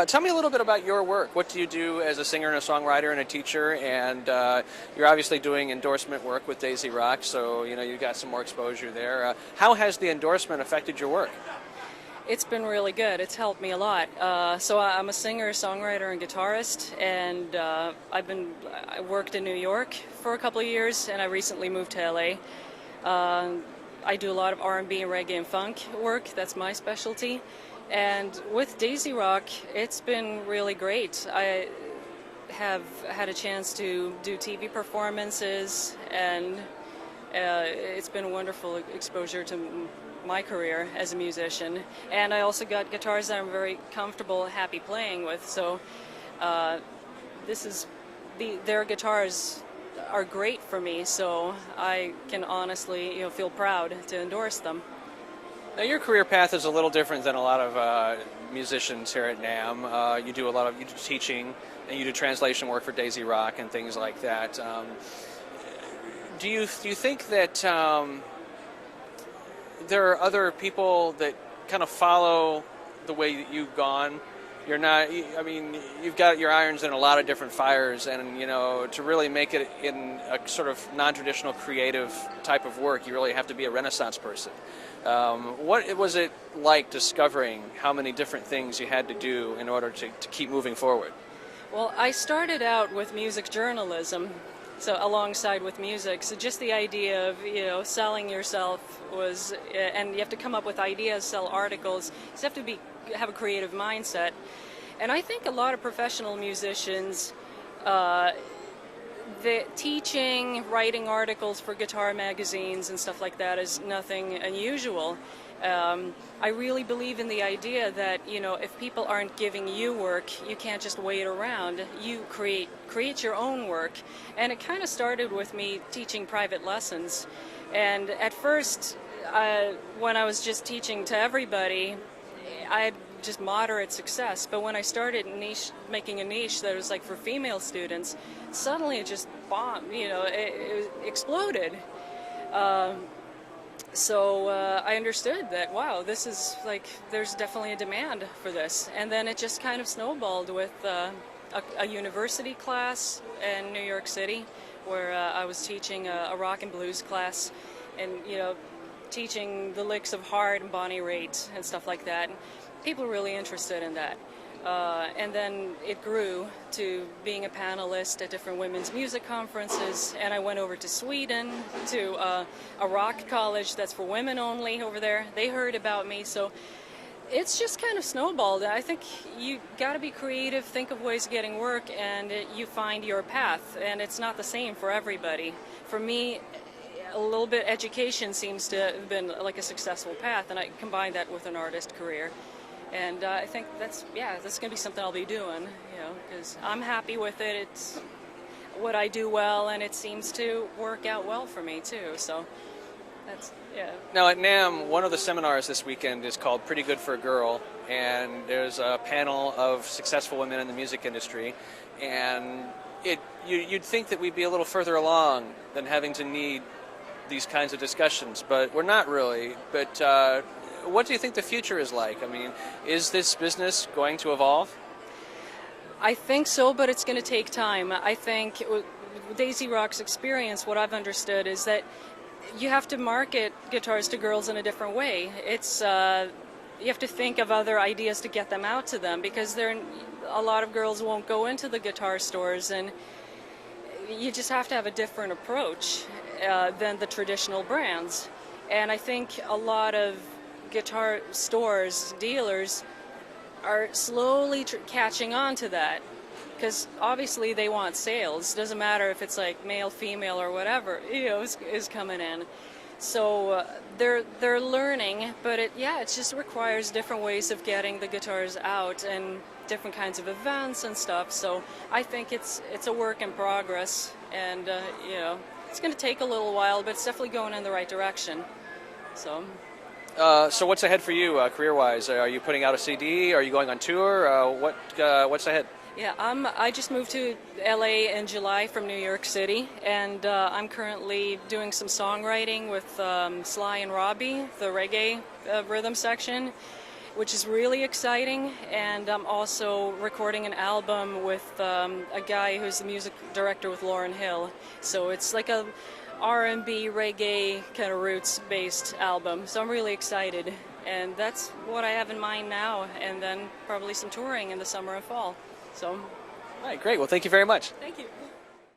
Tell me a little bit about your work. What do you do as a singer and a songwriter and a teacher? And you're obviously doing endorsement work with Daisy Rock, so you got some more exposure there. How has the endorsement affected your work? It's been really good. It's helped me a lot. So I'm a singer, songwriter, and guitarist, and I worked in New York for a couple of years, and I recently moved to LA. I do a lot of R&B and reggae and funk work. That's my specialty. And with Daisy Rock, it's been really great. I have had a chance to do TV performances, and it's been a wonderful exposure to my career as a musician. And I also got guitars that I'm very comfortable, happy playing with. So their guitars are great for me. So I can honestly, feel proud to endorse them. Now, your career path is a little different than a lot of musicians here at NAMM. You do teaching, and you do translation work for Daisy Rock and things like that. Do you think that there are other people that kind of follow the way that you've gone? You're not. I mean, you've got your irons in a lot of different fires, and to really make it in a sort of non-traditional creative type of work, you really have to be a Renaissance person. What was it like discovering how many different things you had to do in order to keep moving forward? Well, I started out with music journalism, so alongside with music. So just the idea of selling yourself was, and you have to come up with ideas, sell articles. You have to have a creative mindset, and I think a lot of professional musicians. The teaching, writing articles for guitar magazines and stuff like that is nothing unusual. I really believe in the idea that, if people aren't giving you work, you can't just wait around. You create your own work. And it kind of started with me teaching private lessons. And at first, when I was just teaching to everybody, I had just moderate success, but when I started making a niche that was like for female students, suddenly it just bombed, it exploded. So I understood that, wow, this is like, there's definitely a demand for this. And then it just kind of snowballed with a university class in New York City, where I was teaching a rock and blues class, and teaching the licks of Heart and Bonnie Raitt and stuff like that. People were really interested in that. And then it grew to being a panelist at different women's music conferences, and I went over to Sweden to a rock college that's for women only over there. They heard about me, so it's just kind of snowballed. I think you got to be creative, think of ways of getting work, and you find your path, and it's not the same for everybody. For me, a little bit education seems to have been like a successful path, and I combined that with an artist career. And I think that's going to be something I'll be doing, because I'm happy with it. It's what I do well, and it seems to work out well for me, too. So that's, yeah. Now, at NAMM, one of the seminars this weekend is called Pretty Good for a Girl, and there's a panel of successful women in the music industry. And you'd think that we'd be a little further along than having to need these kinds of discussions, but we're not really. But what do you think the future is like? I mean, is this business going to evolve? I think so, but it's going to take time. I think with Daisy Rock's experience, what I've understood is that you have to market guitars to girls in a different way. It's you have to think of other ideas to get them out to them, because a lot of girls won't go into the guitar stores, and you just have to have a different approach than the traditional brands. And I think a lot of guitar stores, dealers, are slowly catching on to that, because obviously they want sales. Doesn't matter if it's like male, female, or whatever, is coming in. So they're learning, but it just requires different ways of getting the guitars out and different kinds of events and stuff. So I think it's a work in progress, and it's going to take a little while, but it's definitely going in the right direction. So what's ahead for you career-wise? Are you putting out a CD? Are you going on tour? What's ahead? Yeah, I just moved to LA in July from New York City, and I'm currently doing some songwriting with Sly and Robbie, the reggae rhythm section, which is really exciting. And I'm also recording an album with a guy who's the music director with Lauryn Hill. So it's like a R&B reggae kind of roots-based album. So I'm really excited, and that's what I have in mind now. And then probably some touring in the summer and fall. So, All right, great. Well, thank you very much. thank you.